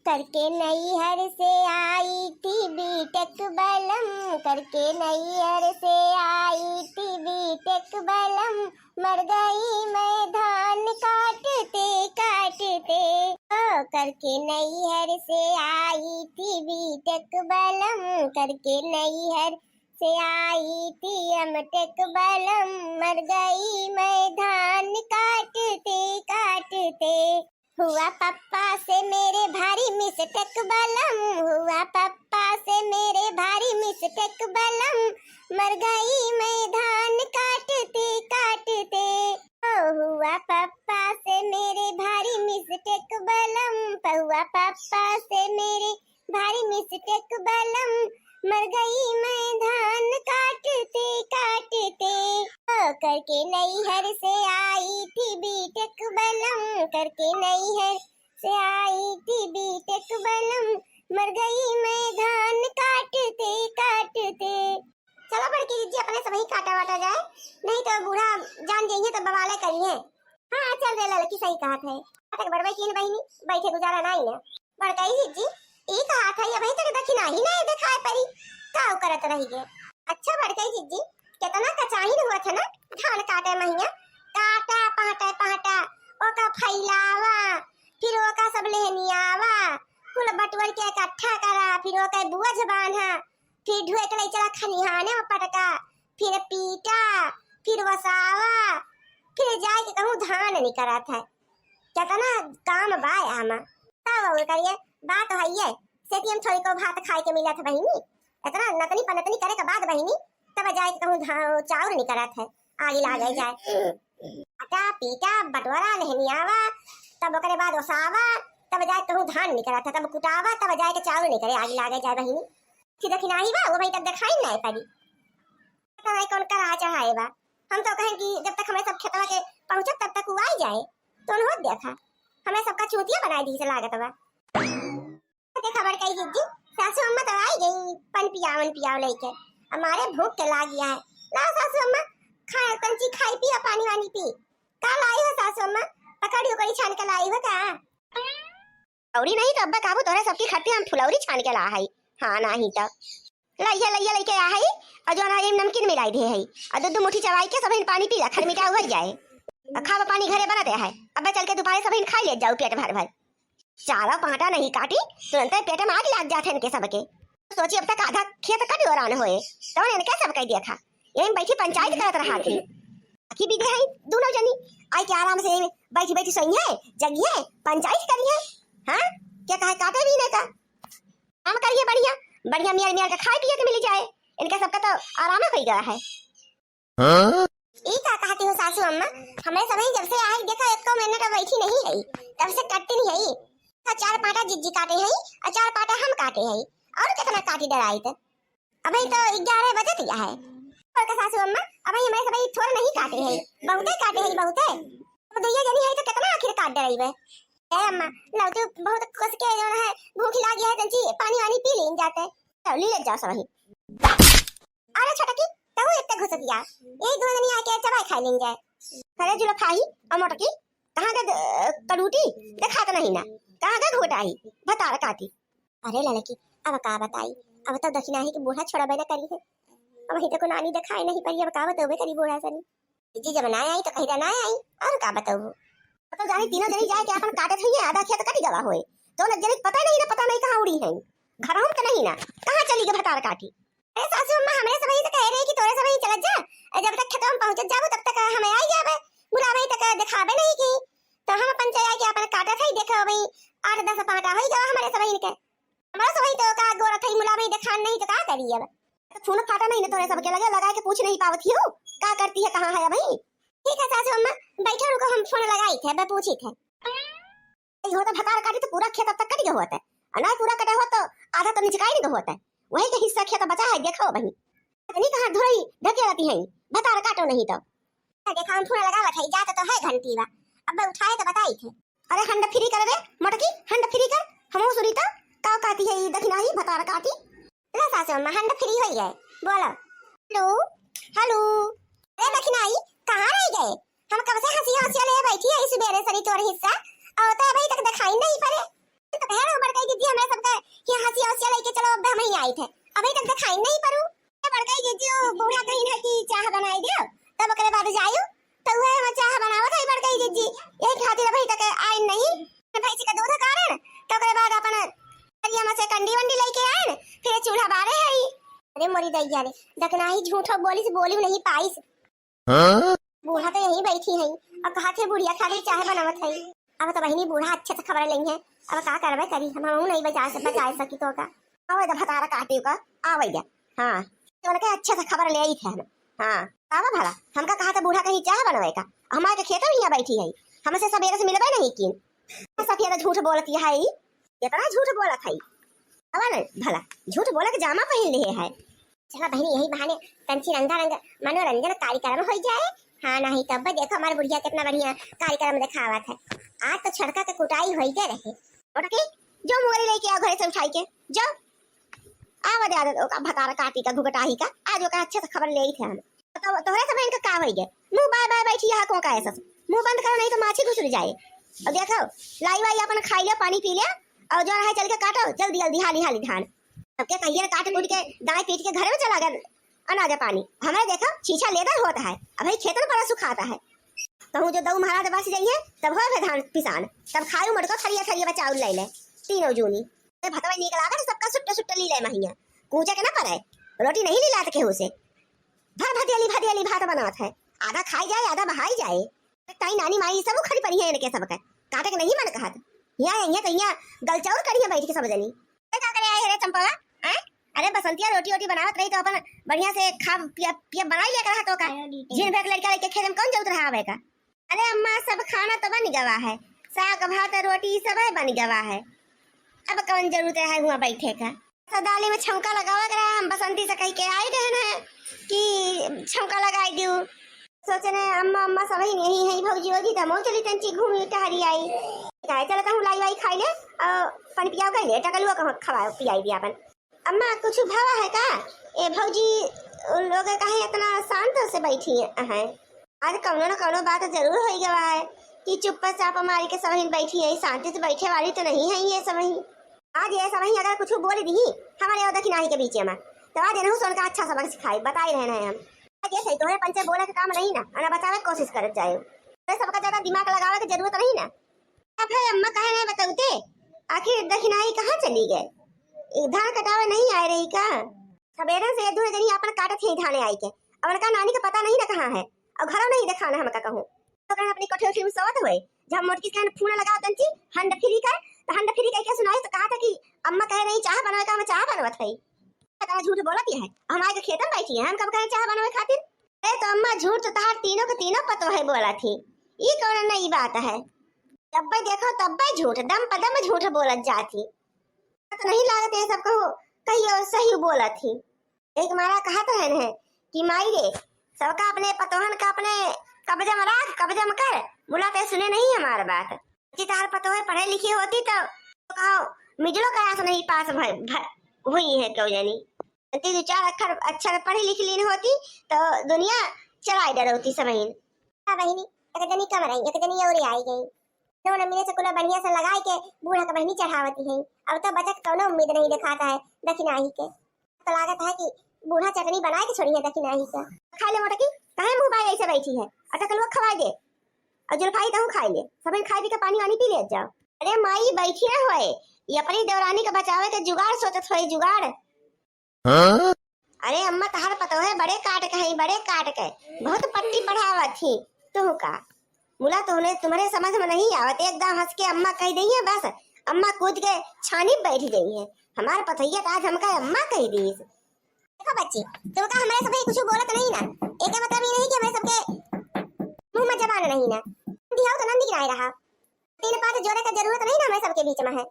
करके नैहर से आई थी बीटेक बलम, करके नैहर से आई थी बीटेक बलम, मर गई मैं धान काटते काटते। ओ करके नैहर से आई थी बीटेक बलम, करके नैहर से आई थी अमटेक बलम, मर गई मैं धान काटते काटते। हुआ पप्पा से मेरे भारी मिस्टेक बलम, हुआ पप्पा से मेरे भारी मिस्टेक बलम, मर गई मैं धान काटते काटते। ओ हुआ पप्पा से मेरे भारी मिस्टेक बलम, हुआ पप्पा से मेरे भारी मिस्टेक बलम, मर गई मैं धान काटते काटते। ओ करके नैहर से आई थी बीटेक बलम, करके नैहर से आई थी बीटेक बलम, मर गई मैं धान काटते काटते। चलो बड़की दीदी अपने सब ही काटा वाटा जाए, नहीं तो बूढ़ा जान जाइए तो बवाले करिए। हाँ चल रे लड़की सही कहा थे, अटक बड़वे की बहनी बैठे गुजारा नहीं ना। बड़काई दीदी ई कहा था अभी तक दक्षिणा ही नहीं दिखाए परी, का करत रही गे। अच्छा बड़काई दीदी कितना कचाही हुआ था ना धान काटे महिया, काटा पाटा पाटा ओका फैलावा, फिर ओका सब लेहनियावा, कुल बटवर के इकट्ठा करा, फिर ओका बुआ बांधा, फिर ढुए के चला खनिहाने में पटका, फिर पीटा, फिर वसावा, फिर जाए के कहूँ धान नहीं करा था। कितना काम बाय आमा तब वो करिए बात तो है ये सेती हम थोड़ी को भात खाए के मिला था बहिनी, इतना नतनी पनतनी करे के बाद बहिनी तब जाए के कहूँ चाउर नहीं करा था, आगे ला गई जाए आटा पीटा बटवारा लेहनियावा, तब ओकरे बाद ओसावा, तब जाए कहूँ धान नहीं करा था, तब कुटावा, तब जाए के चाउर नहीं करे आगे ला गई जाए बहिनी। कि दखिनाही बा वो भाई तब दिखाई नहीं पड़ी तो भाई कौन करा चढ़ाए बा। हम तो कहें कि जब तक हमें सब खेतवा के पहुंचत तब तक वो आई जाए तो उन्होंने देखा हमें सबका चूतिया बनाई दी से लागत बा। देखा बड़काई दीदी सासू अम्मा तो आई गई पन पियाव लेके, हमारे भूख के लाग गया है। ला सासू अम्मा खाए कंची खाई पिया पानी वानी पी। का लाई हो सासू अम्मा, पकड़ी उकड़ी छान के लाई हो का? औरी नहीं तो अब्बा काबू तोरे सबकी खट्टी हम फुलौरी छान के ला है। हां नहीं तो लइया लेके आ है और जो ना नमकीन मिलाई दे है और दूध मुट्ठी चबाई के सब पानी पी खर मिटा हो जाए। खावा पानी घरे बना दे है, अब्बा चल के दोपहर सब खा ले जाओ पेट भर भर। चारा पाटा नहीं काटी तुरंत पेट में आग लग जाते इनके सबके। सोची अब तक आधा खेत कट दौरान होए तो इनके सब कह देखा यहीं बैठी पंचायत करत रहा थी की भी है दोनों जनी आई के आराम से बैठी बैठी सही है जगिए पंचायत करिए। हां क्या कहे काटे भी नहीं का काम करिए बढ़िया बढ़िया मियार का खाए पिए के मिल जाए, इनका सबका तो आराम हो गया है। हां ई का कहती हो सासू अम्मा, हमें समय जब से आई देखा एक मिनट बैठी नहीं है तब से कटती नहीं है। चार पाटा जिज्जी काटे है और चार पाटा हम काटे है और कितना काटी डराई थे। अभी तो 11 बजे दिया है और का सासू अम्मा अभी हमें सब थोड़ा नहीं काटे है बहुते काटे है बहुते तो दुइया जनी है तो कितना आखिर काट डराई बे। ए अम्मा लव तो बहुत खुश के जो है भूख लगी है तंची पानी वानी पी लेन जाते तो ले जा सही। अरे छोटकी तू इतना घुस गया यही दो जनी आके चबाई खा लेन जाए। अरे जुला खाई और मोटकी कहां का कड़ूटी देखा तो नहीं ना कहां का घोटाई बता काटी। अरे लड़की अब का बताई अब तो दक्षिणा ही कि बूढ़ा छोड़ा बेना करी है अब ही तो नानी दिखाई नहीं पड़ी अब का बताओ करी बूढ़ा सनी जी जब ना आई तो कहीं ना आई और का बताओ तो जाने तीनों जनी जाए के अपन काटे थे आधा खेत कटी गवा होए तो न जनी पता नहीं कहां उड़ी है घर हम तो नहीं ना कहां चली गई भतार काटी। अरे सासू अम्मा हमरे सब ही तो कह रहे कि तोरे सब ही चल जा जब तक खेत में पहुंच जाबो तब तक हमें आई जाबे बुलावे तक दिखाबे नहीं की तो हम अपन जाए के अपन काटा थे देखो भाई 8-10 पाटा होई गवा हमारे सब ही के हमारा सब ही तो का गोरा थई मुलावे दिखान नहीं तो का करिए अब तो खून फाटा नहीं ना तोरे सब के लगा के पूछ नहीं पावत हो का करती है कहां है भाई। ठीक है सासू अम्मा बैठो रुको हम फोन लगाई थे मैं पूछी थे हो तो भतार काटी तो पूरा खेत अब तक कट गया होता है अनाज पूरा कटा हुआ तो आधा तो निचकाई नहीं होता है वही का हिस्सा खेत बचा है देखो बहनी इतनी कहां धोई ढके रहती है भतार काटो नहीं तो देखा हम फोन लगावा था जाता तो है घंटी बा अब उठाए तो बताई थे। अरे हंड फ्री कर दे मोटकी हंड फ्री कर हमहु सुनी तो का कहती है दक्षिणा ही भतार काटी। ला सासू अम्मा हंड फ्री हो गए बोलो हेलो हेलो। अरे दक्षिणा ही कहां रह गए हम कब से हंसी ले बैठी है इस बेरे सनी तोर हिस्सा और तो अभी तक दिखाई नहीं पड़े तो कह रहा हूं बड़काई समस्या लेके चलो अब हम ही आई थे अभी तक दिखाई नहीं परू बड़काई जे जो बूढ़ा कहीं ना कि चाह बनाई दियो तब ओकरे बाद जायू तो वह हम चाह बनावत है बड़काई जी यही खातिर अभी तक आई नहीं भैंसी का दूध कारण तो ओकरे बाद अपन हरिया में से कंडी वंडी लेके आए फिर चूल्हा बारे है अरे मोरी दैया रे दकना ही झूठो बोली से बोली नहीं पाई बूढ़ा तो यहीं बैठी है और कहा थे बुढ़िया खातिर चाह बनावत है अब तो बहिनी बूढ़ा अच्छे से खबर लेंगे अब का करबे करी हम नहीं बचा सकी तो का आवे द भतारा काटी का आवे गया हां तो के अच्छे से खबर ले आई थे हां आवा भला हमका कहा था बूढ़ा कहीं चाह बनवे का हमारे के खेत में यहां बैठी है हमसे सवेरे से मिलबे नहीं की सफिया झूठ बोलती है इतना झूठ बोलत है अब ना भला झूठ बोले के जामा पहन ले है चला बहनी यही बहाने कंची रंगा रंग मनोरंजन कार्यक्रम हो जाए हाँ नहीं तब देखो हमारे बुढ़िया कितना बढ़िया कार्यक्रम दिखावा था आज तो छड़का के कुटाई हो ही रहे और के जो मोरे लेके आओ घरे से उठाई के जाओ आवाज आ दो का भतारा काटी का घुगटाही का आज का अच्छे से खबर ले ही थे हम तो तोहरे सब इनका का होई गए मुंह बाय बाय बैठी यहां को का ऐसा मुंह बंद करो नहीं तो माछी घुस जाए और देखो लाई वाई अपन खाई ले पानी पी ले और जो रहा चल के काटो जल्दी जल्दी हाली हाली धान अब क्या कहिए काट कूट के दाएं पीट के घर में चला गया अनाज पानी हमारे देखो छीछा लेदर होता है अब भाई खेतन पड़ा सुखाता है तो जो दऊ महाराज बस जाइए तब हो धान पिसान तब खायू मटको थरिया थरिया बचाउल ले ले तीनों जूनी भतवा निकल आकर सबका सुट्टा सुट्टा ली ले महिया कूचा के ना पड़े रोटी नहीं ली लात के उसे भर भदियाली भात बनावत है आधा खाई जाए आधा बहाई जाए ताई नानी माई सब खड़ी पड़ी है इनके सबका काटे के नहीं मन कहत यहाँ तो यहाँ गलचाउर करिए बैठ के सब जनी का करे आए रे चंपा अरे बसंतिया रोटी रोटी बनावत रही तो अपन बढ़िया से खा पिया बनाई लेकर हाथों का जिन भर लड़का लेके खेत में कौन जरूरत रहा आवे का अरे अम्मा सब खाना तो बन गवा है साग भात रोटी सब है बन गवा है अब कौन जरूरत है हुआ बैठे का दाली में छौंका लगावा कर हम बसंती से कह के आई रहन है कि छौंका लगाई दियो सोचने अम्मा अम्मा सब ही नहीं है भौजी होगी त मो चली तंची घूमी टहरी आई काय चलता हूं लाई वाई खाई ले पानी पियाओ कह ले टकलुआ का खवा पियाई दिया अपन अम्मा कुछ भावा है का ए भौजी लोग कहे इतना शांत से बैठी है आज कौनो न कौनो बात जरूर हो गवा है कि चुप चाप मारी के सब बैठी है शांति से बैठे वाली तो नहीं है ये सब आज ये सब अगर कुछ बोल दी हमारे और दक्षिणाही के बीच में तो आज इन्हों सुन का अच्छा सबक सिखाई बता ही रहना है हम आज ये सही तो है पंचे बोले के काम नहीं ना अना बचावे की कोशिश कर जाए तो सबका ज्यादा दिमाग लगावे की जरूरत नहीं ना अब है अम्मा कहे नहीं बताऊते आखिर दक्षिणाही कहाँ चली गए धान कटावे नहीं आए रही का सवेरे से दूर जनी अपन काटत ही धाने आई के और का नानी का पता नहीं ना कहाँ है और घरों नहीं दिखाना हमका कहूं तो कहना अपनी कोठरी में सोवत हुए जब मोटकी कहन फूना लगाओ तंची हंड फ्री का तो हंड फ्री कह के सुनाई तो कहा था कि अम्मा कह रही चाह बनवे का मैं चाह बनवत है पता झूठ बोलत है हमारे के खेत में बैठी है हम कब कहे चाह बनवे खातिर ए तो अम्मा झूठ तो तार तीनों के तीनों पतो है बोला थी ये कौन नई बात है जब देखो तब झूठ दम पदम झूठ बोलत जाती तो नहीं लागत है सब कहो कहियो सही बोला थी एक मारा कहा तो है न कि माई रे सबका अपने पतोहन का अपने कब्जा में रख कब्जा में कर बुलाते सुने नहीं हमारी बात कि तार पतो है पढ़े लिखी होती तो कहो मिडलो क्लास नहीं पास हुई है क्यों जानी तीन चार अक्षर अच्छा पढ़ी लिखी लीन होती तो दुनिया चलाई डर होती सब बहनी एक जनी कम रही एक जनी और आई गई दोनों मिले से कुला बढ़िया से लगाए के बूढ़ा का बहनी चढ़ावती है अब तो बचत कौनो उम्मीद नहीं दिखाता है दक्षिणाही के तो लागत है कि बूढ़ा चटनी बनाए के छोड़ी है दक्षिणाही का खा ले मोटकी कहे मुंह बाई ऐसे बैठी है अटकलवा खवा दे और जुल्फाई तो खाई ले सब खाई पी के पानी वानी पी ले जाओ अरे माई बैठी ना होए ये अपनी देवरानी के बचावे के जुगाड़ सोचत होए जुगाड़ अरे अम्मा तहार पतो है बड़े काट के बहुत पट्टी पढ़ावा थी तू का मुला तुम्हारे समझ में नहीं आवत एकदम हंस के अम्मा कह दी है बस अम्मा कूद के छानी बैठ गई है हमारे पतैया आज हमका अम्मा कह दी देखो बच्ची तुमका हमारे सब कुछ बोलत नहीं ना एक मतलब ये नहीं कि हमारे सबके मुंह में जबान नहीं ना दिखाओ तो नंदी गिराए रहा तीन पांच जोड़े का जरूरत नहीं ना हमारे सबके बीच में है